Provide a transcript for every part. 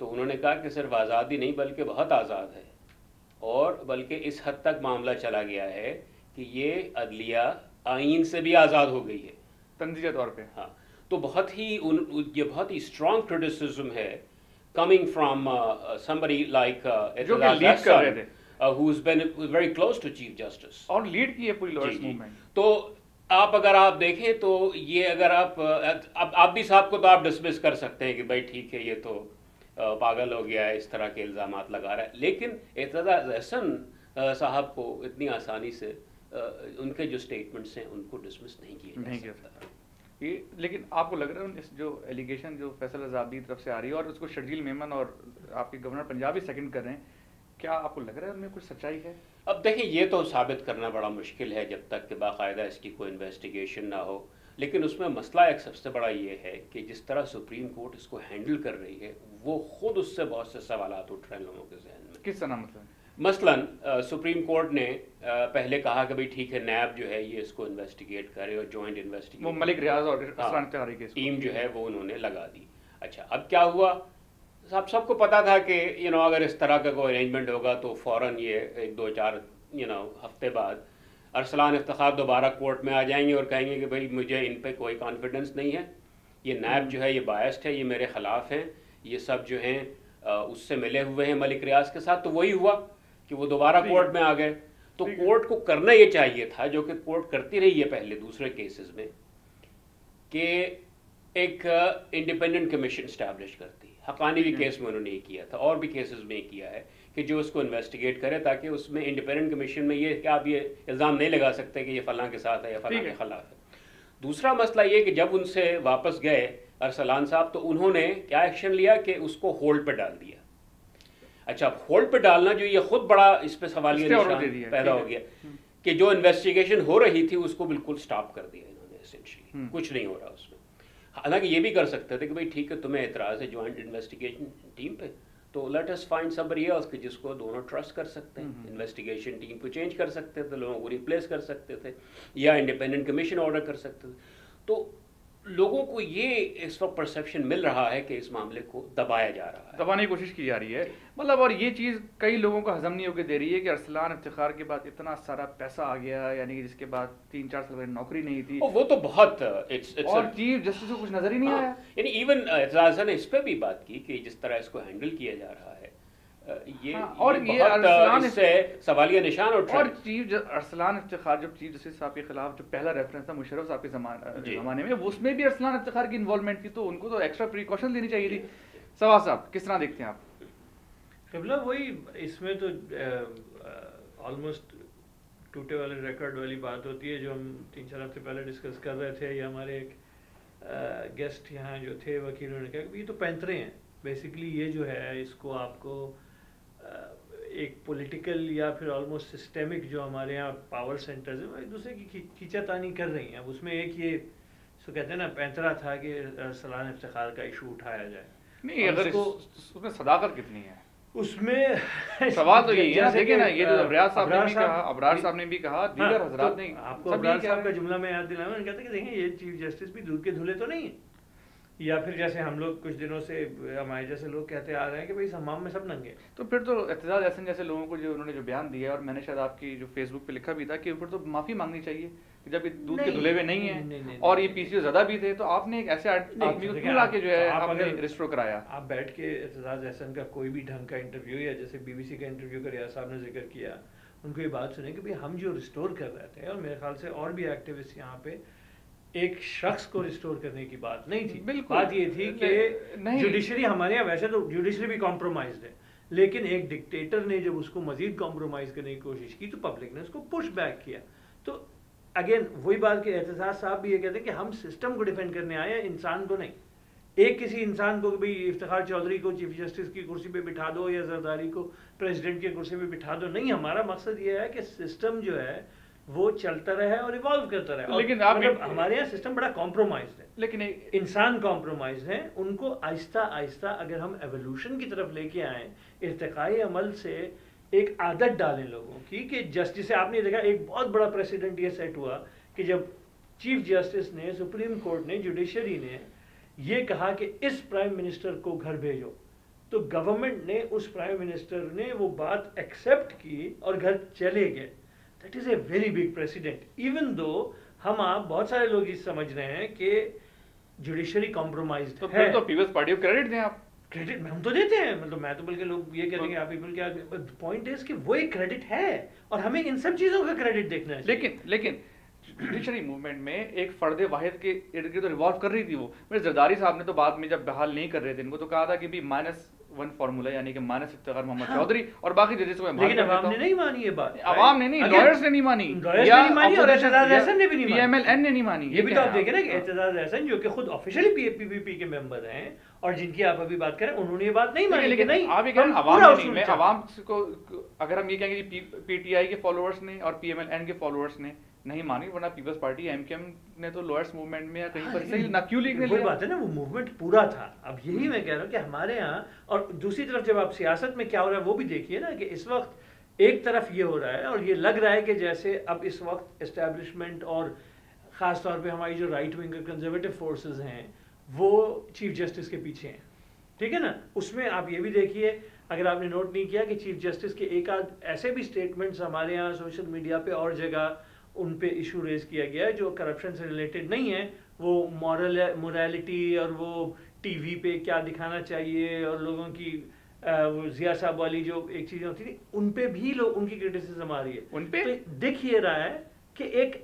تو انہوں نے کہا کہ صرف آزادی نہیں بلکہ بہت آزاد ہے، اور بلکہ اس حد تک معاملہ چلا گیا ہے کہ یہ عدلیہ آئین سے بھی آزاد ہو گئی ہے تنزیہ طور پہ. ہاں. تو بہت ہی یہ بہت ہی اسٹرانگ کرٹیسزم ہے کمنگ فرام somebody like جو کہ لیڈ کر رہے تھے، who's been very close to chief justice. اور لیڈ کی ہے پوری لائرس موومنٹ. تو اگر آپ دیکھیں تو یہ اگر آپ بھی صاحب کو تو آپ ڈسمس کر سکتے ہیں کہ بھائی ٹھیک ہے یہ تو پاگل ہو گیا ہے، اس طرح کے الزامات لگا رہا ہے، لیکن اعتزاز احسن صاحب کو اتنی آسانی سے ان کے جو سٹیٹمنٹس ہیں ان کو ڈسمس نہیں کیا جا سکتا. لیکن آپ کو لگ رہا ہے اس جو ایلیگیشن جو فیصل رضابی طرف سے آ رہی ہے اور اس کو شرجیل میمن اور آپ کے گورنر پنجاب بھی سیکنڈ کر رہے ہیں، کیا آپ کو لگ رہا ہے ان میں کچھ سچائی ہے؟ اب دیکھیں یہ تو ثابت کرنا بڑا مشکل ہے جب تک کہ باقاعدہ اس کی کوئی انویسٹیگیشن نہ ہو، لیکن اس میں مسئلہ ایک سب سے بڑا یہ ہے کہ جس طرح سپریم کورٹ اس کو ہینڈل کر رہی ہے وہ خود اس سے بہت سے سوالات اٹھ رہے ہیں لوگوں کے ذہن میں. کس طرح مثلاً سپریم کورٹ نے پہلے کہا کہ بھئی ٹھیک ہے نیب جو ہے یہ اس کو انویسٹیگیٹ کرے اور جوائنٹ انویسٹیگیٹ، وہ ملک ریاض اور اسرار افتخاری کی ٹیم جو ہے وہ انہوں نے لگا دی. اچھا اب کیا ہوا، سب کو پتا تھا کہ اگر اس طرح کا کوئی ارینجمنٹ ہوگا تو فوراً یہ 1-2-4 ہفتے بعد ارسلان افتخار دوبارہ کورٹ میں آ جائیں گے اور کہیں گے کہ بھئی مجھے ان پہ کوئی کانفیڈنس نہیں ہے، یہ نیب جو ہے یہ بائسڈ ہے، یہ میرے خلاف ہیں، یہ سب جو ہیں اس سے ملے ہوئے ہیں ملک ریاض کے ساتھ. تو وہی ہوا کہ وہ دوبارہ کورٹ میں آ گئے. تو کورٹ کو کرنا یہ چاہیے تھا جو کہ کورٹ کرتی رہی ہے پہلے دوسرے کیسز میں، کہ ایک انڈیپینڈنٹ کمیشن اسٹیبلش کرتی. حقانی بھی کیس میں انہوں نے یہ کیا تھا، اور بھی کیسز میں یہ کیا ہے کہ جو اس کو انویسٹیگیٹ کرے تاکہ اس میں انڈیپینڈنٹ کمیشن میں یہ کہ آپ یہ الزام نہیں لگا سکتے کہ یہ فلاں کے ساتھ ہے یا فلاں کے خلاف ہے. دوسرا مسئلہ یہ کہ جب ان سے واپس گئے ارسلان صاحب تو انہوں نے کیا ایکشن لیا کہ اس کو ہولڈ پہ ڈال دیا. اچھا ہولڈ پہ ڈالنا جو یہ خود بڑا اس پہ سوالیہ نشان پیدا ہو گیا کہ جو انویسٹیگیشن ہو رہی تھی اس کو بالکل سٹاپ کر دیا انہوں نے اسینشلی، کچھ نہیں ہو رہا اس میں. حالانکہ یہ بھی کر سکتے تھے کہ بھئی ٹھیک ہے تمہیں اعتراض ہے جوائنٹ انویسٹیگیشن ٹیم پہ تو let us find somebody else کہ جس کو دونوں ٹرسٹ کر سکتے ہیں. انویسٹیگیشن ٹیم کو چینج کر سکتے تھے، لوگوں کو ریپلیس کر سکتے تھے، یا انڈیپینڈنٹ کمیشن آرڈر کر سکتے تھے. تو لوگوں کو یہ اس وقت پرسیپشن مل رہا ہے کہ اس معاملے کو دبایا جا رہا ہے، دبانے کی کوشش کی جا رہی ہے مطلب. اور یہ چیز کئی لوگوں کو ہضم نہیں ہو کے دے رہی ہے کہ ارسلان افتخار کے بعد اتنا سارا پیسہ آ گیا، یعنی کہ جس کے بعد 3-4 سال پہلے نوکری نہیں تھی، وہ تو بہت اور چیف جسٹس کو کچھ نظر ہی نہیں آیا. یعنی ایون اعتزاز نے اس پہ بھی بات کی کہ جس طرح اس کو ہینڈل کیا جا رہا ہے اور یہ ارسلان سے سوالیہ نشان اٹھ رہا ہے. اور چیف ارسلان افتخار جو چیف جسٹس صاحب کے خلاف جو پہلا ریفرنس تھا مشرف صاحب کے زمانے میں، اس میں بھی ارسلان افتخار کی انوالومنٹ تھی، تو ان کو تو ایکسٹرا پریکاشن لینی چاہیے تھی. سوا صاحب کس طرح دیکھتے ہیں آپ؟ قبلہ وہی اس میں تو آلموسٹ ٹوٹے والے ریکارڈ والی بات ہوتی ہے جو ہم 3-4 ہفتے پہلے ڈسکس کر رہے تھے. یہ ہمارے ایک گیسٹ یہاں جو تھے وکیلوں نے کہا کہ یہ تو پینترے ہیں بیسیکلی. یہ جو ہے اس کو آپ کو ایک پولیٹیکل یا پھر آلموسٹ سسٹمک جو ہمارے یہاں پاور سینٹرز ہیں وہ ایک دوسرے کی کھینچا تانی کر رہی ہیں. اب اس میں ایک یہ سو کہتے ہیں نا پینترا تھا کہ ارسلان افتخار کا ایشو اٹھایا جائے. نہیں اگر اس میں صداقت کتنی ہے اس میں سوال تو یہی ہے. دیکھیں نا یہ جو ابرار صاحب نے بھی کہا، ابرار صاحب نے بھی کہا، دیگر حضرات نے، آپ کو ابرار صاحب کا جملہ میں یاد دلایا، انہوں نے کہا تھا کہ دیکھیں یہ چیف جسٹس بھی دودھ کے دھلے تو نہیں ہیں. یا پھر جیسے ہم لوگ کچھ دنوں سے ہمارے جیسے لوگ کہتے آ رہے ہیں کہ بھائی حمام میں سب ننگے. تو پھر تو اعتزاز احسن جیسے لوگوں کو جو انہوں نے جو بیان دیا، اور میں نے شاید آپ کی جو فیس بک پہ لکھا بھی تھا کہ اوپر تو معافی مانگنی چاہیے کہ جب یہ دودھ کے دھلے ہوئے نہیں ہیں اور یہ PCO زیادہ بھی تھے، تو آپ نے ایک ایسے آدمی کو کیوں لا کے جو ہے آپ نے ریسٹور کرایا؟ آپ بیٹھ کے اعتزاز احسن کا کوئی بھی ڈھنگ کا انٹرویو یا جیسے BBC کا انٹرویو کا ریاض صاحب نے ذکر کیا، ان کو یہ بات سنیں کہ بھائی ہم جو ریسٹور کر رہے تھے، اور میرے خیال سے اور بھی ایکٹیوسٹ یہاں پہ ایک شخص کو ریسٹور کرنے کی بات نہیں تھی. بات یہ تھی کہ جوڈیشری ہمارے یہاں ویسے تو جوڈیشری بھی کمپرومائزڈ ہے، لیکن ایک ڈکٹیٹر نے جب اس کو مزید کمپرومائز کرنے کی کوشش کی تو پبلک نے اس کو پش بیک کیا. تو اگین وہی بات کہ اعتزاز صاحب بھی یہ کہتے ہیں کہ ہم سسٹم کو ڈیفینڈ کرنے آئے ہیں، انسان کو نہیں. ایک کسی انسان کو کہ بھئی افتخار چودھری کو چیف جسٹس کی کرسی پہ بٹھا دو یا زرداری کو پریزیڈنٹ کی کرسی پہ بٹھا دو، نہیں. ہمارا مقصد یہ ہے کہ سسٹم جو ہے وہ چلتا رہے اور ایوالو کرتا رہے. لیکن ہمارے یہاں سسٹم بڑا کمپرومائزڈ ہے، لیکن انسان کمپرومائزڈ ہیں. ان کو آہستہ آہستہ اگر ہم ایولیوشن کی طرف لے کے آئیں، ارتقائی عمل سے ایک عادت ڈالیں لوگوں کی کہ جسٹس، آپ نے دیکھا ایک بہت بڑا پریسیڈنٹ یہ سیٹ ہوا کہ جب چیف جسٹس نے، سپریم کورٹ نے، جوڈیشری نے یہ کہا کہ اس پرائم منسٹر کو گھر بھیجو، تو گورنمنٹ نے اس پرائم منسٹر نے وہ بات ایکسیپٹ کی اور گھر چلے گئے. That is a very big president. Even though ہم آپ بہت سارے لوگ یہ سمجھ رہے ہیں کہ جوڈیشری کمپرومائزڈ تو ہے. پھر تو پیپلز پارٹی کو کریڈٹ دیں آپ. کریڈٹ ہم تو دیتے ہیں, مطلب میں تو بلکہ لوگ یہ کہتے ہیں کہ آپ پیپل کیا, پوائنٹ از کہ وہ ایک کریڈٹ ہے اور ہمیں ان سب چیزوں کا کریڈٹ دیکھنا ہے. لیکن جوڈیشری موومنٹ میں ایک فرد واحد کے ارد گرد ریوالو کر رہی تھی. وہ میرے زرداری صاحب نے تو بعد میں جب بحال نہیں کر رہے تھے ان کو تو کہا تھا کہ بھی -1 فارمولا, یعنی کہ -افتخار محمد چودھری اور باقی ججز کو. لیکن عوام نے نہیں مانی یہ بات. عوام نے نہیں, لائرز نے نہیں مانی, اور اعتزاز احسن نے بھی نہیں مانی, PMLN نے نہیں مانی. یہ بھی تو آپ دیکھیں نا کہ اعتزاز احسن جو کہ خود آفیشلی PPP کے ممبر ہیں اور جن کی آپ ابھی بات کریں, انہوں نے یہ بات نہیں مانی. لیکن آپ یہ کہہ رہے ہیں عوام نے نہیں. میں عوام کو اگر ہم یہ کہیں گے PTI کے فالوورس نے اور PMLN کے فالوورس نے نہیں مانی, ورنہ پیپلز پارٹی MKM نے تو لوئرس موومنٹ میں یا کہیں پر صحیح نہ کیوں لکھنے وہی بات ہے نا, وہ موومنٹ پورا تھا. اب یہی میں کہہ رہا ہوں کہ ہمارے یہاں, اور دوسری طرف جب آپ سیاست میں کیا ہو رہا ہے وہ بھی دیکھیے نا کہ اس وقت ایک طرف یہ ہو رہا ہے اور یہ لگ رہا ہے کہ جیسے اب اس وقت اسٹیبلشمنٹ اور خاص طور پہ ہماری جو رائٹ ونگ کنزرویٹو فورسز ہیں وہ چیف جسٹس کے پیچھے ہیں. ٹھیک ہے نا, اس میں آپ یہ بھی دیکھیے, اگر آپ نے نوٹ نہیں کیا کہ چیف جسٹس کے ایک آدھ ایسے بھی اسٹیٹمنٹس ہمارے یہاں سوشل میڈیا پہ اور جگہ ان پہ ایشو ریز کیا گیا ہے جو کرپشن سے ریلیٹڈ نہیں ہے, وہ مورالٹی اور وہ ٹی وی پہ کیا دکھانا چاہیے اور لوگوں کی وہ ضیاء صاحب والی جو ایک چیزیں ہوتی تھی ان پہ بھی لوگ ان کی کرٹیسزم آ رہی ہے. ان پہ دیکھ یہ رہا ہے کہ ایک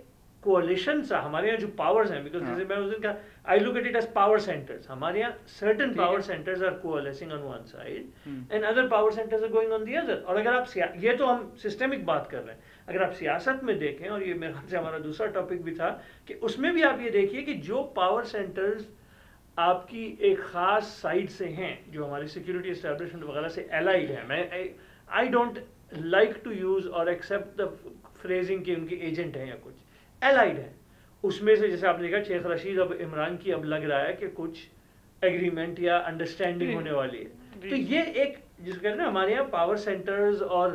کولیشن سا ہمارے یہاں جو پاورز ہیں, بیکاز جیسے میں اس دن کہا I look at it as power centers. ہمارے یہاں certain power centers are coalescing on one side and other power centers are going on the other. اور اگر آپ یہ تو ہم سسٹمک بات کر رہے ہیں, اگر آپ سیاست میں دیکھیں, اور یہ میرے خیال سے ہمارا دوسرا ٹاپک بھی تھا, کہ اس میں بھی آپ یہ دیکھیے کہ جو پاور سینٹرز آپ کی ایک خاص سائڈ سے ہیں, جو ہماری سیکورٹی اسٹیبلشمنٹ وغیرہ سے الائڈ ہیں, میں I don't like to use or accept the phrasing کہ ان کے ایجنٹ ہیں یا کچھ, الائڈ ہیں. اس میں سے جیسے آپ نے کہا شیخ رشید اب عمران کی اب لگ رہا ہے کہ کچھ ایگریمنٹ یا انڈرسٹینڈنگ ہونے والی ہے. تو یہ ایک جس کو کہتے ہیں ہمارے یہاں پاور سینٹرز اور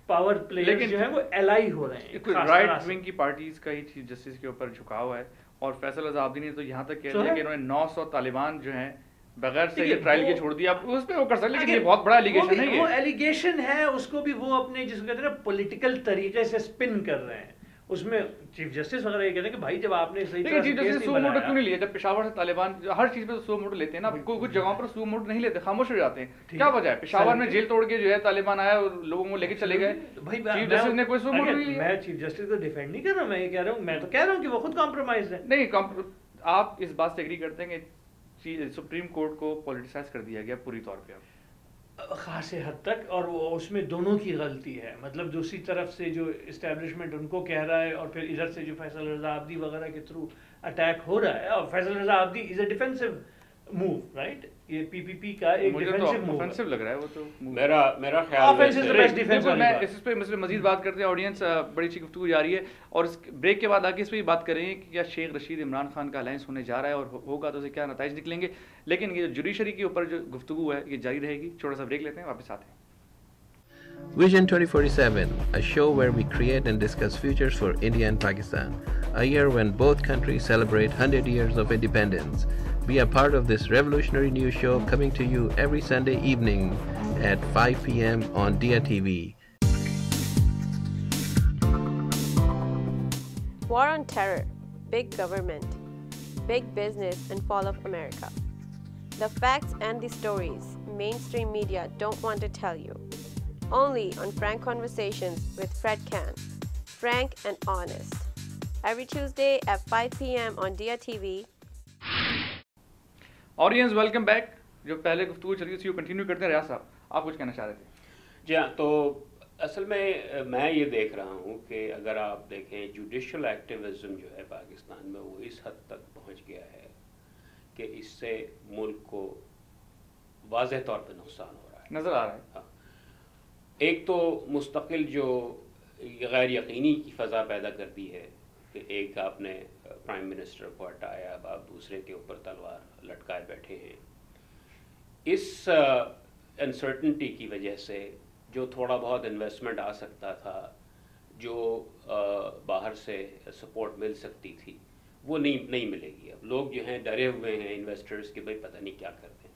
پاور پلیئرز جو ہیں وہ الائی ہو رہے ہیں. رائٹ ونگ کی پارٹیز کا ہی چیف جسٹس کے اوپر جھکاؤ ہے, اور فیصل رضا عابدی نے تو یہاں تک کہہ دیا کہ انہوں نے 900 طالبان جو ہیں بغیر سے یہ ٹرائل کے چھوڑ دیا. اس پہ وہ کر سکتے, لیکن یہ بہت بڑا ایلیگیشن ہے. وہ ایلیگیشن ہے, اس کو بھی وہ اپنے جس کو کہتے ہیں نا پولیٹیکل طریقے سے اسپن کر رہے ہیں. اس میں چیف جسٹس وغیرہ یہ کہتے ہیں کہ بھائی جب آپ نے صحیح طرح سے کیس نہیں بنایا, کیوں نہیں لیا جب پشاور سے طالبان ہر چیز پہ سو موٹو لیتے ہیں نا, کچھ جگہوں پر سو موٹو نہیں لیتے, خاموش ہو جاتے ہیں. کیا وجہ ہے؟ پشاور میں جیل توڑ کے جو ہے طالبان آیا اور لوگوں کو لے کے چلے گئے, چیف جسٹس نے کوئی سو موٹو نہیں لیا. میں چیف جسٹس کو ڈیفینڈ نہیں کر رہا, میں یہ کہہ رہا ہوں, میں تو کہہ رہا ہوں کہ وہ خود کمپرومائز ہے. نہیں, آپ اس بات سے ایگری کرتے ہیں کہ سپریم کورٹ کو پولیٹیسائز کر دیا گیا پوری طور پہ خاصے حد تک, اور وہ اس میں دونوں کی غلطی ہے. مطلب دوسری طرف سے جو اسٹیبلشمنٹ ان کو کہہ رہا ہے اور پھر ادھر سے جو فیصل رضا عابدی وغیرہ کے تھرو اٹیک ہو رہا ہے, اور فیصل رضا عابدی از اے ڈیفینسو موو, رائٹ, یہ PPP کا ایک ڈیفینسو موو اوفینسو لگ رہا ہے. وہ تو میرا خیال میں اس پہ مزید بات کرتے ہیں. آڈینس بڑی اچھی گفتگو جاری ہے, اور اس بریک کے بعد آگے اس پہ بھی بات کریں کہ کیا شیخ رشید عمران خان کا الائنس ہونے جا رہا ہے, اور ہوگا تو اسے کیا نتائج نکلیں گے. لیکن یہ جوڈیشری کے اوپر جو گفتگو ہے یہ جاری رہے گی. چھوٹا سا بریک لیتے ہیں, واپس آتے ہیں. Vision 2047, a show where we create and discuss futures for India and Pakistan, a year when both countries celebrate 100 years of independence. Be a part of this revolutionary news show coming to you every Sunday evening at 5 p.m. on Dia TV. War on terror, big government, big business and fall of America. The facts and the stories mainstream media don't want to tell you. Only on Frank Conversations with Fred Can. Frank and honest. Every Tuesday at 5 p.m. on Dia TV. Audience welcome back. جو پہلے گفتگو چلی تھی وہ continue کرتے ہیں. ریاض صاحب آپ کچھ کہنا چاہ رہے تھے. جی ہاں, تو اصل میں یہ دیکھ رہا ہوں کہ اگر آپ دیکھیں جوڈیشل ایکٹیویزم جو ہے پاکستان میں وہ اس حد تک پہنچ گیا ہے کہ اس سے ملک کو واضح طور پہ نقصان ہو رہا ہے, نظر آ رہا ہے. ہاں, ایک تو مستقل جو غیر یقینی کی فضا پیدا کر دی ہے کہ ایک آپ نے پرائم منسٹر کو ہٹایا, اب آپ دوسرے کے اوپر تلوار لٹکائے بیٹھے ہیں. اس انسرٹنٹی کی وجہ سے جو تھوڑا بہت انویسٹمنٹ آ سکتا تھا, جو باہر سے سپورٹ مل سکتی تھی, وہ نہیں ملے گی. اب لوگ جو ہیں ڈرے ہوئے ہیں انویسٹرز کہ بھائی پتہ نہیں کیا کرتے ہیں.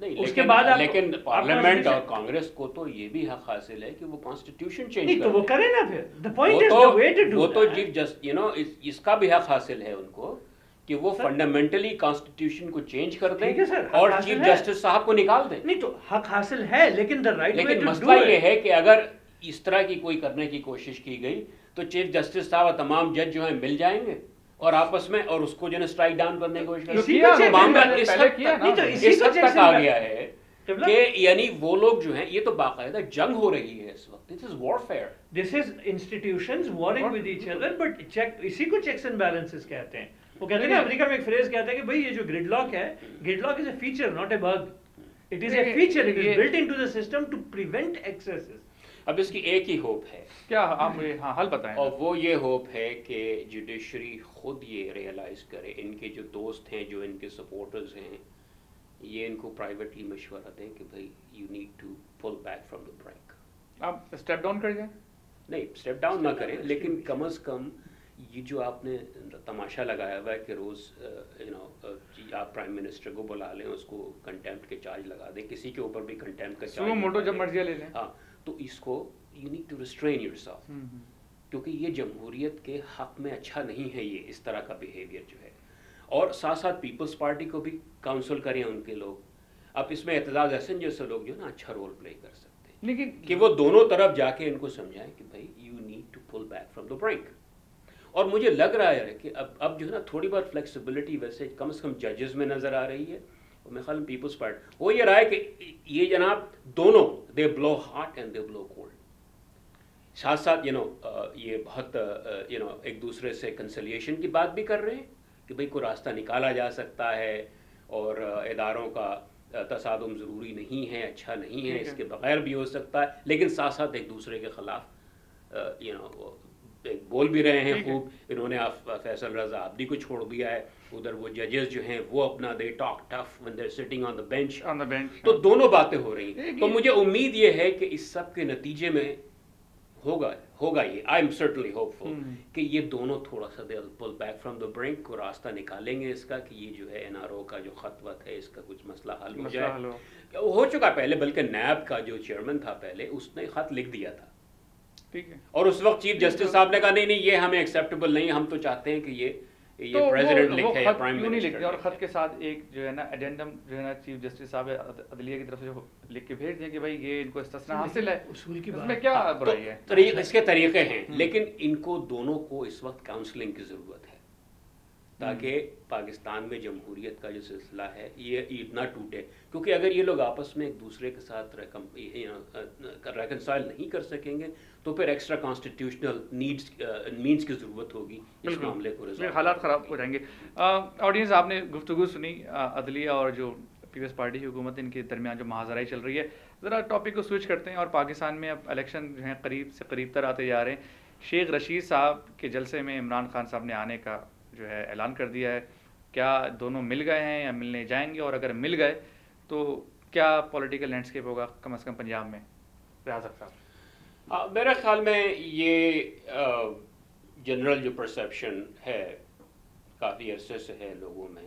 نہیں اس کے بعد آپ لیکن پارلیمنٹ اور کانگریس کو تو یہ بھی حق حاصل ہے کہ وہ کانسٹیٹیوشن چینج نہیں تو وہ کریں نا پھر the point وہ is تو the way to do وہ تو that. چیف جسٹس اس کا بھی حق حاصل ہے ان کو کہ وہ فنڈامنٹلی کانسٹیٹیوشن کو چینج کر دیں ٹھیک ہے سر، حق اور حاصل چیف ہے. جسٹس صاحب کو نکال دیں. نہیں تو حق حاصل ہے لیکن the right way لیکن to do مسئلہ یہ it. ہے کہ اگر اس طرح کی کوئی کرنے کی کوشش کی گئی تو چیف جسٹس صاحب اور تمام جج جو ہیں مل جائیں گے اور آپس میں اور اس کو جو ہے اسٹرائک ڈاؤن کرنے کی کوشش اسی کریں کو check معاملہ and اس balance حد پہلے کیا تک- نا. نہیں تو اسی اس کو حد check تک and آ balance. گیا ہے قبلہ، کہ یعنی وہ لوگ جو ہیں یہ تو باقاعدہ جنگ ہو رہی ہے اس وقت. This is warfare. this is institutions warring with each other but check اسی کو checks and balances کہتے ہیں. وہ کہتے ہیں نا امریکہ میں ایک فریز کہتا ہے کہ بھئی یہ جو گریڈ لاک ہے grade lock is a feature not a bug. it is a feature, it is built into the system to prevent excesses. اب اس کی ایک ہی ہوپ ہے کیا آپ مجھے حل بتائیں. اور وہ یہ ہوپ ہے کہ جوڈیشری خود یہ ریئلائز کرے. ان کے جو دوست ہیں جو ان کے سپورٹرز ہیں یہ ان کو پرائیویٹلی مشورہ دیں کہ بھائی you need to pull back from the brink. آپ اسٹیپ ڈاؤن کر جائیں. نہیں اسٹیپ ڈاؤن نہ کریں لیکن کم از کم یہ جو آپ نے تماشا لگایا ہوا ہے کہ روز آپ پرائم منسٹر کو بلا لیں اس کو کنٹیمپٹ کے چارج لگا دیں کسی کے اوپر بھی کنٹیمپٹ کا سو موٹو جب مرضی لے لیں. ہاں تو اس کو you need to restrain yourself کیونکہ یہ جمہوریت کے حق میں اچھا نہیں ہے یہ اس طرح کا بیہیویئر جو ہے. اور ساتھ ساتھ پیپلز پارٹی کو بھی کاؤنسل کریں ان کے لوگ. اب اس میں اعتزاز احسن جیسے لوگ جو نا اچھا رول پلے کر سکتے ہیں لیکن کہ وہ دونوں طرف جا کے ان کو سمجھائیں کہ بھائی you need to pull back from the brink. اور مجھے لگ رہا ہے کہ اب جو ہے نا تھوڑی بہت فلیکسیبلٹی ویسے کم از کم ججز میں نظر آ رہی ہے. اور میرے خیال میں پیپلز پارٹی وہ یہ رہا ہے کہ یہ جناب دونوں they blow hot and they blow cold. ساتھ ساتھ یہ بہت ایک دوسرے سے کنسلیشن کی بات بھی کر رہے ہیں کہ بھئی کوئی راستہ نکالا جا سکتا ہے اور اداروں کا تصادم ضروری نہیں ہے اچھا نہیں ہے اس کے بغیر بھی ہو سکتا ہے. لیکن ساتھ ساتھ ایک دوسرے کے خلاف بول بھی رہے ہیں خوب. انہوں نے فیصل رضا عابدی کو چھوڑ دیا ہے. ادھر وہ ججز جو ہیں وہ اپنا they talk tough when they're sitting on the bench. تو دونوں باتیں ہو رہی ہیں. تو مجھے امید یہ ہے کہ اس سب کے نتیجے میں ہوگا یہ آئی ایم سرٹنلی ہوپ فل کہ یہ دونوں تھوڑا سا دے پل بیک فرام دا برینک کو راستہ نکالیں گے اس کا کہ یہ جو ہے این آر او کا جو خط وط ہے اس کا کچھ مسئلہ حل ہو جائے. ہو چکا پہلے بلکہ نیب کا جو چیئرمین تھا پہلے اس نے خط لکھ دیا تھا اور اس وقت چیف جسٹس صاحب نے کہا نہیں یہ ہمیں ایکسیپٹیبل نہیں ہم تو چاہتے ہیں کہ یہ پریزیڈنٹ لکھے یا پرائم منسٹر. اور خط کے ساتھ ایک جو ہے نا ایڈینڈم جو ہے نا چیف جسٹس صاحب عدلیہ کی طرف سے لکھ کے بھیج دیں کہ بھائی یہ ان کو استثنا حاصل ہے. اصول کی اس بات میں کیا برائی ہے. اس کے طریقے ہیں لیکن ان کو دونوں کو اس وقت کاؤنسلنگ کی ضرورت ہے تاکہ پاکستان میں جمہوریت کا جو سلسلہ ہے یہ نہ ٹوٹے. کیونکہ اگر یہ لوگ آپس میں ایک دوسرے کے ساتھ ریکنسائل نہیں کر سکیں گے تو پھر ایکسٹرا کانسٹیٹیوشنل مینس کی ضرورت ہوگی اس معاملے کو ریزالو. حالات خراب ہو جائیں گے. آڈینس آپ نے گفتگو سنی عدلیہ اور جو پیپلز پارٹی کی حکومت ان کے درمیان جو محاذرائی چل رہی ہے. ذرا ٹاپک کو سوئچ کرتے ہیں اور پاکستان میں اب الیکشن جو ہیں قریب سے قریب تر آتے جا رہے ہیں. شیخ رشید صاحب کے جلسے میں عمران خان صاحب نے آنے کا جو ہے اعلان کر دیا ہے. کیا دونوں مل گئے ہیں یا ملنے جائیں گے اور اگر مل گئے تو کیا پولیٹیکل لینڈسکیپ ہوگا کم از کم پنجاب میں ریاض صاحب؟ میرے خیال میں یہ جنرل جو پرسیپشن ہے کافی عرصے سے ہے لوگوں میں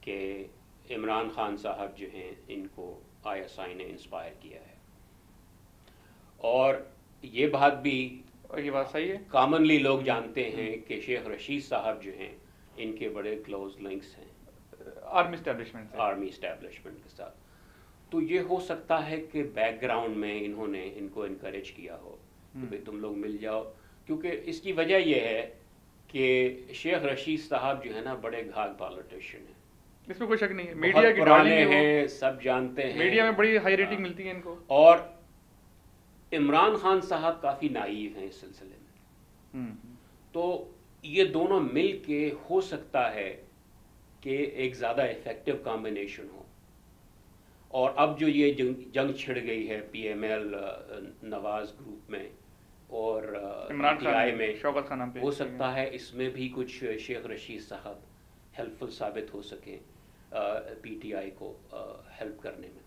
کہ عمران خان صاحب جو ہیں ان کو آئی ایس آئی نے انسپائر کیا ہے. اور یہ بات بھی یہ بات صحیح ہے کامنلی لوگ جانتے ہیں کہ شیخ رشید صاحب جو ہیں ان کے بڑے کلوز لنکس ہیں آرمی اسٹیبلشمنٹ کے ساتھ. تو یہ ہو سکتا ہے کہ بیک گراؤنڈ میں انہوں نے ان کو انکریج کیا ہو کہ بھئی تم لوگ مل جاؤ. کیونکہ اس کی وجہ یہ ہے کہ شیخ رشید صاحب جو ہے نا بڑے گھاگ پالیٹیشین ہیں. اس میں کوئی شک نہیں ہے. میڈیا کے پرانے ہیں سب جانتے ہیں میڈیا میں بڑی ہائی ریٹنگ ملتی ہے ان کو. اور عمران خان صاحب کافی نائیو ہیں اس سلسلے میں. تو یہ دونوں مل کے ہو سکتا ہے کہ ایک زیادہ افیکٹو کامبینیشن ہو. اور اب جو یہ جنگ چھڑ گئی ہے پی ایم ایل نواز گروپ میں اور عمران خان میں شوکت خان ہو سکتا ہے اس میں بھی کچھ شیخ رشید صاحب ہیلپ فل ثابت ہو سکیں پی ٹی آئی کو ہیلپ کرنے میں.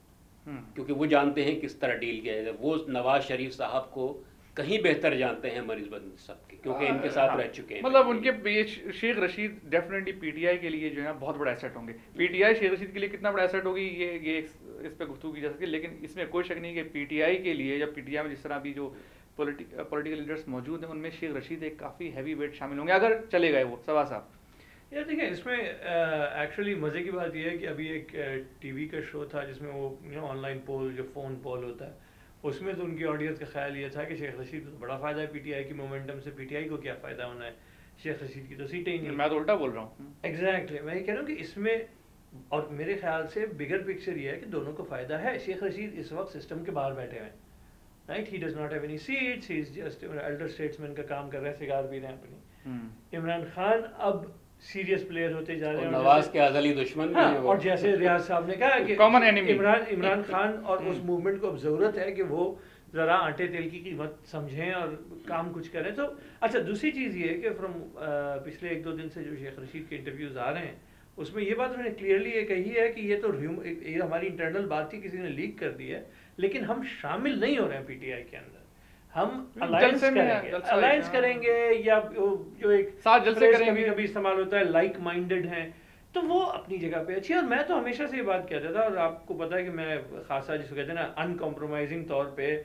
کیونکہ وہ جانتے ہیں کس طرح ڈیل کیا جائے. وہ نواز شریف صاحب کو کہیں بہتر جانتے ہیں مریض بند صاحب کے، کیونکہ ان کے ساتھ رہ چکے ہیں. مطلب ان کے Sheikh Rashid definitely P T I کے لیے جو ہے بہت بڑا ایسٹ ہوں گے. P T I Sheikh Rashid کے لیے کتنا بڑا ایسٹ ہوگی یہ اس پہ گفتگو کی جا سکتی ہے، لیکن اس میں کوئی شک نہیں کہ پی ٹی آئی کے لیے یا پی ٹی آئی میں جس طرح بھی جو پولیٹیکل لیڈرس موجود ہیں ان میں شیخ رشید ایک کافی ہیوی ویٹ شامل ہوں گے اگر چلے گئے وہ. سوا صاحب یار دیکھیں اس میں ایکچولی مزے کی بات یہ ہے کہ ابھی ایک ٹی وی کا شو تھا جس میں وہ آن لائن پول جو فون پول ہوتا ہے اس میں تو ان کی آڈینس کا خیال یہ تھا کہ شیخ رشید کو بڑا فائدہ ہے پی ٹی آئی کی مومنٹم سے، پی ٹی آئی کو کیا فائدہ ہونا ہے، شیخ رشید کی تو سیٹیں ہی نہیں. میں تو الٹا بول رہا ہوں. ایگزیکٹلی میں یہ کہہ رہا ہوں کہ اس میں اور میرے خیال سے بگر پکچر یہ ہے کہ دونوں کو فائدہ ہے. شیخ رشید اس وقت سسٹم کے باہر بیٹھے ہوئے ہیں، right, he does not have any seats, he is just elder statesman کا کام کر رہے ہیں، سگار پی رہے ہیں اپنی. عمران خان اب سیریس پلیئر ہوتے جا رہے ہیں، نواز کے ازلی دشمن بھی ہیں وہ. اور جیسے ریاض صاحب نے کہا کہ کامن اینیمی عمران خان اور اس موومنٹ کو اب ضرورت ہے کہ وہ ذرا آٹے تیل کی قیمت سمجھیں اور کام کچھ کریں. تو اچھا دوسری چیز یہ ہے کہ پچھلے 1-2 دن سے جو شیخ رشید کے انٹرویوز آ رہے ہیں اس میں یہ بات انہوں نے کلیئرلی یہ کہی ہے کہ یہ تو یہ ہماری انٹرنل بات تھی، کسی نے لیک کر دی ہے، لیکن ہم شامل نہیں ہو رہے ہیں پی ٹی آئی کے اندر. ہم الائنس کریں گے یا جو ایک ساتھ جلسے کریں گے کبھی استعمال ہوتا ہے لائک مائنڈڈ ہیں، تو وہ اپنی جگہ پہ اچھی. اور میں تو ہمیشہ سے یہ بات کہتا تھا اور آپ کو پتا ہے کہ میں خاصا جس کو کہتے ہیں نا ان کمپرومائزنگ طور پہ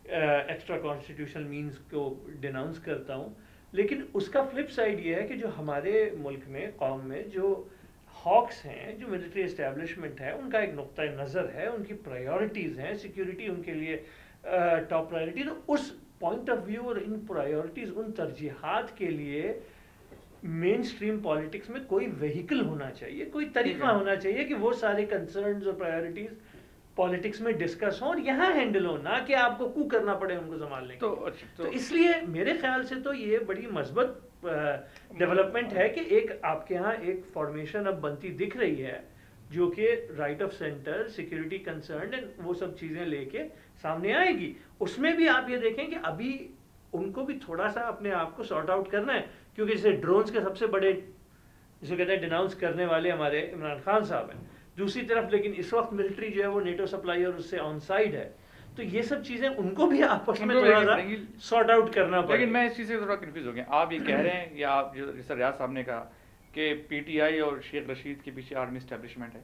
ایکسٹرا کانسٹیٹیوشنل مینس کو ڈیناؤنس کرتا ہوں، لیکن اس کا فلپ سائڈ یہ ہے کہ جو ہمارے ملک میں قوم میں جو ہاکس ہیں، جو ملٹری اسٹیبلشمنٹ ہے، ان کا ایک نقطہ نظر ہے، ان کی پرائیورٹیز ہیں، سیکیورٹی ان کے لیے ٹاپ پرائیورٹی. تو اس پوائنٹ آف ویو اور ان پرائیورٹیز، ان ترجیحات کے لیے مین اسٹریم پالیٹکس میں کوئی وہیکل ہونا چاہیے، کوئی طریقہ ہونا چاہیے کہ وہ سارے کنسرنز اور پرائیورٹیز پالیٹکس میں ڈسکس ہوں اور یہاں ہینڈل ہو، نہ کہ آپ کو کو کرنا پڑے ان کو سنبھالنے کے. تو اس لیے میرے خیال سے تو یہ بڑی مثبت ڈیولپمنٹ ہے کہ ایک آپ کے ہاں ایک فارمیشن اب بنتی دکھ رہی ہے جو کہ right of centre, security concern and وہ سب چیزیں لے کے سامنے آئے گی. اس میں بھی آپ یہ دیکھیں کہ ابھی ان کو بھی تھوڑا سا اپنے آپ کو سارٹ آؤٹ کرنا ہے، کیونکہ جیسے ڈرونز کے سب سے بڑے جسے کہتے ہیں ڈیناؤنس کرنے والے ہمارے عمران خان صاحب ہیں. دوسری طرف لیکن اس وقت ملٹری جو ہے وہ نیٹو سپلائی اور اس سے آن سائڈ ہے، تو یہ سب چیزیں ان کو بھی آپس میں تھوڑا سا سارٹ آؤٹ کرنا پڑے. لیکن میں اس چیز سے تھوڑا کنفیوز ہو گیا. آپ یہ کہہ رہے ہیں یا آپ جیسا ریاض صاحب نے کہا کہ پی ٹی آئی اور شیخ رشید کے پیچھے آرمی اسٹیبلشمنٹ ہے؟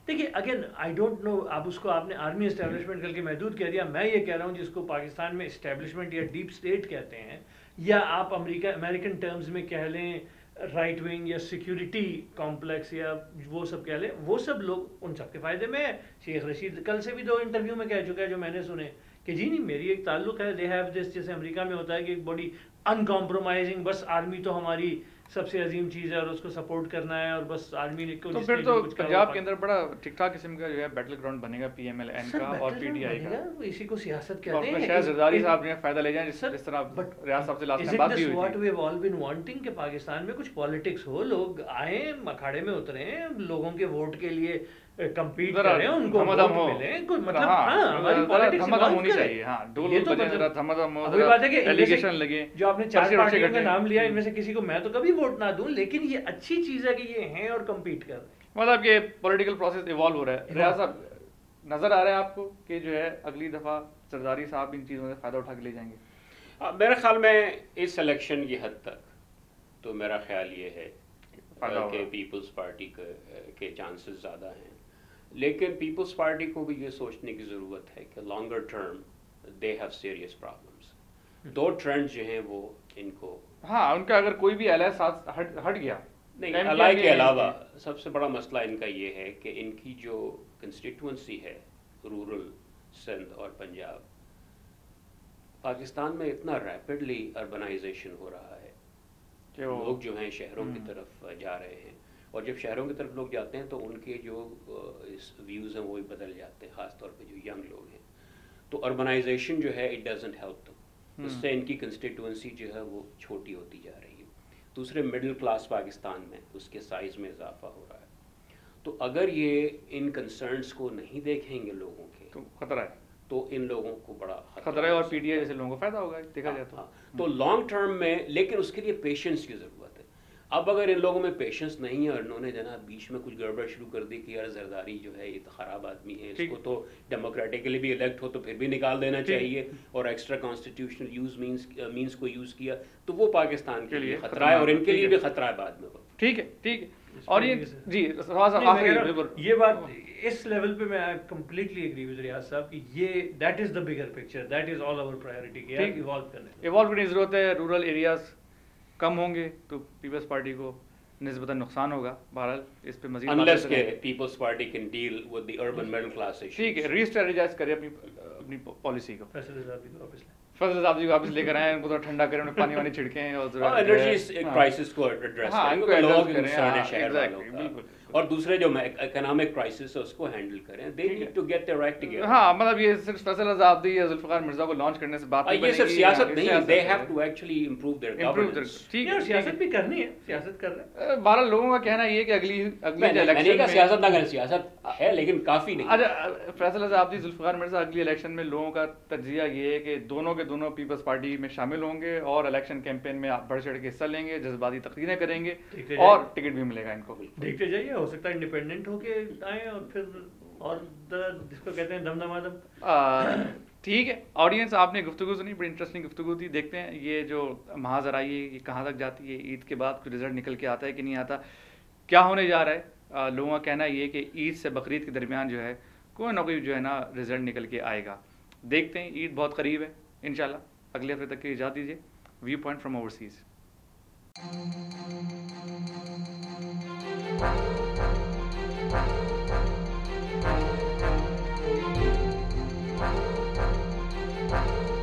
دیکھیے اگین آئی ڈونٹ نو، اب اس کو آپ نے آرمی اسٹیبلشمنٹ کر کے محدود کہہ دیا. میں یہ کہہ رہا ہوں جس کو پاکستان میں اسٹیبلشمنٹ یا ڈیپ اسٹیٹ کہتے ہیں، یا آپ امریکن ٹرمز میں کہہ لیں رائٹ ونگ یا سیکیورٹی کمپلیکس یا وہ سب کہہ لیں، وہ سب لوگ ان سب کے فائدے میں ہے. شیخ رشید کل سے بھی 2 انٹرویو میں کہہ چکا ہے جو میں نے سنے کہ جی نہیں میری ایک تعلق ہے، دے ہیو دس، جیسے امریکہ میں ہوتا ہے کہ ایک بڑی ان کمپرومائزنگ، بس آرمی تو ہماری سب سے عظیم چیز ہے اور اس کو سپورٹ کرنا ہے اور بس آرمی نے. تو پھر تو پنجاب کے اندر بڑا ٹھیک ٹھاک قسم کا جو ہے بیٹل گراؤنڈ بنے گا پی ایم ایل این کا اور پی ٹی آئی کا. اسی کو سیاست کہتے ہیں. شاید زرداری صاحب نے فائدہ لے جائیں جس طرح ریاض صاحب سے لاسٹ میں بات بھی ہوئی تھی. وی آل بین وانٹنگ کہ پاکستان میں کچھ پالیٹکس ہو، لوگ آئیں اکھاڑے میں اتریں، لوگوں کے ووٹ کے لیے کمپیٹ کریں، ان کو ووٹ ملیں، کوئی مطلب ہماری پالیٹکس ہونی چاہیے. ہاں ڈول بجے ذرا تھمدم ہو، وہی بات ہے کہ ایلیگیشن لگے. جو آپ نے 4 پارٹیوں کا نام لیا ان میں سے کسی کو میں تو کبھی ووٹ نہ دوں، لیکن یہ اچھی چیز ہے کہ یہ ہیں اور کمپیٹ کر رہے ہیں. مطلب کہ پولیٹیکل پروسیس ایوالو ہو رہا ہے. ریاض صاحب نظر آ رہا ہے آپ کو کہ جو ہے اگلی دفعہ زرداری صاحب ان چیزوں سے فائدہ اٹھا کے لے جائیں گے؟ میرے خیال میں اس الیکشن کی حد تک تو میرا خیال یہ ہے کہ پیپلز پارٹی کے چانسز زیادہ ہیں، لیکن پیپلز پارٹی کو بھی یہ سوچنے کی ضرورت ہے کہ longer term they have serious problems. 2 trend جو ہیں وہ ان کو، ہاں ان کا اگر کوئی بھی الائی ساتھ ہٹ گیا نہیں، الائی کے علاوہ سب سے بڑا مسئلہ ان کا یہ ہے کہ ان کی جو کنسٹیٹوئنسی ہے رورل سندھ اور پنجاب، پاکستان میں اتنا ریپڈلی اربنائزیشن ہو رہا ہے کہ لوگ جو ہیں شہروں کی طرف جا رہے ہیں، اور جب شہروں کی طرف لوگ جاتے ہیں تو ان کے جو ویوز ہیں وہ بھی بدل جاتے ہیں، خاص طور پہ جو ینگ لوگ ہیں. تو اربنائزیشن جو ہے اٹ ڈزنٹ ہیلپ دم، اس سے ان کی کنسٹیٹوئنسی جو ہے وہ چھوٹی ہوتی جا رہی ہے. دوسرے مڈل کلاس پاکستان میں اس کے سائز میں اضافہ ہو رہا ہے. تو اگر یہ ان کنسرنس کو نہیں دیکھیں گے لوگوں کے تو خطرہ ہے، تو ان لوگوں کو بڑا خطرہ ہے، اور پی ڈی آئی جیسے لوگوں کو فائدہ ہوگا دیکھا جائے تو. تو لانگ ٹرم میں، لیکن اس کے لیے پیشنس کی ضرورت ہے. اب اگر ان لوگوں میں پیشنس نہیں ہے اور انہوں نے جناب بیچ میں کچھ گڑبڑ شروع کر دی کہ یار زرداری جو ہے یہ تو خراب آدمی ہے، اس کو تو ڈیموکریٹکلی بھی الیکٹ ہو تو پھر بھی نکال دینا چاہیے، اور ایکسٹرا کانسٹیٹیوشنل یوز مینس کو یوز کیا، تو وہ پاکستان کے لیے خطرہ ہے اور ان کے لیے بھی خطرہ ہے بعد میں. ٹھیک ہے ٹھیک ہے. اور یہ جی یہ بات اس لیول پہ میں کمپلیٹلی ایگری ود ریاض صاحب کہ یہ that is the bigger picture, that is all over priority کہ ایوالو کرنے کی ضرورت ہے. رورل ایریاز کم ہوں گے تو پیپلز پارٹی کو نسبتاً نقصان ہوگا. بہرحال اس پہ مزید unless کہ Peoples Party can deal with the urban middle class issues. ٹھیک ہے، ری اسٹریٹجائز کرے اپنی پالیسی کو. فیصل زادی کو واپس لیں، فضل صاحب جی کو واپس لے کر آئیں، ان کو تھوڑا ٹھنڈا کریں، انہیں پانی وانی چھڑکیں اور انرجی کرائسس کو ایڈریس کریں، لوگ انسان شہر والوں کا، اور دوسرے جو اکنامک کرائسس ہے اس کو ہینڈل کریں. They need to get their act together. ہاں مطلب یہ صرف فیصل آزادی یا ذوالفقار مرزا کو لانچ کرنے سے بات نہیں بنے گی. یہ صرف سیاست نہیں، they have to actually improve their governance. ٹھیک ہے، سیاست بھی کرنی ہے، سیاست کر رہے ہیں. بہرحال لوگوں کا کہنا یہ کہ اگلی الیکشن میں سیاست نہ کریں، سیاست ہے لیکن کافی نہیں. اچھا فیصل آزادی ذوالفقار مرزا اگلی الیکشن میں لوگوں کا تجزیہ یہ ہے کہ دونوں کے دونوں پیپلز پارٹی میں شامل ہوں گے اور الیکشن کیمپین میں بڑھ چڑھ کے حصہ لیں گے، جذباتی تقریریں کریں گے اور ٹکٹ بھی ملے گا ان کو. دیکھتے جائیے، ہو سکتا ہے انڈیپینڈنٹ ہو کے آئیں اور پھر اور جس کو کہتے ہیں دم دمادم. ٹھیک ہے آڈینس، آپ نے گفتگو سنی، بڑی انٹرسٹنگ گفتگو تھی. دیکھتے ہیں یہ جو مہاذر آئی ہے یہ کہاں تک جاتی ہے، عید کے بعد کوئی رزلٹ نکل کے آتا ہے کہ نہیں آتا، کیا ہونے جا رہا ہے. لوگوں کا کہنا یہ کہ عید سے بقرعید کے درمیان جو ہے کوئی نہ کوئی جو ہے نا رزلٹ نکل کے آئے گا. دیکھتے ہیں، عید بہت قریب ہے انشاءاللہ. اگلے ہفتے تک کی اجازت دیجیے. View point from overseas. Thank you.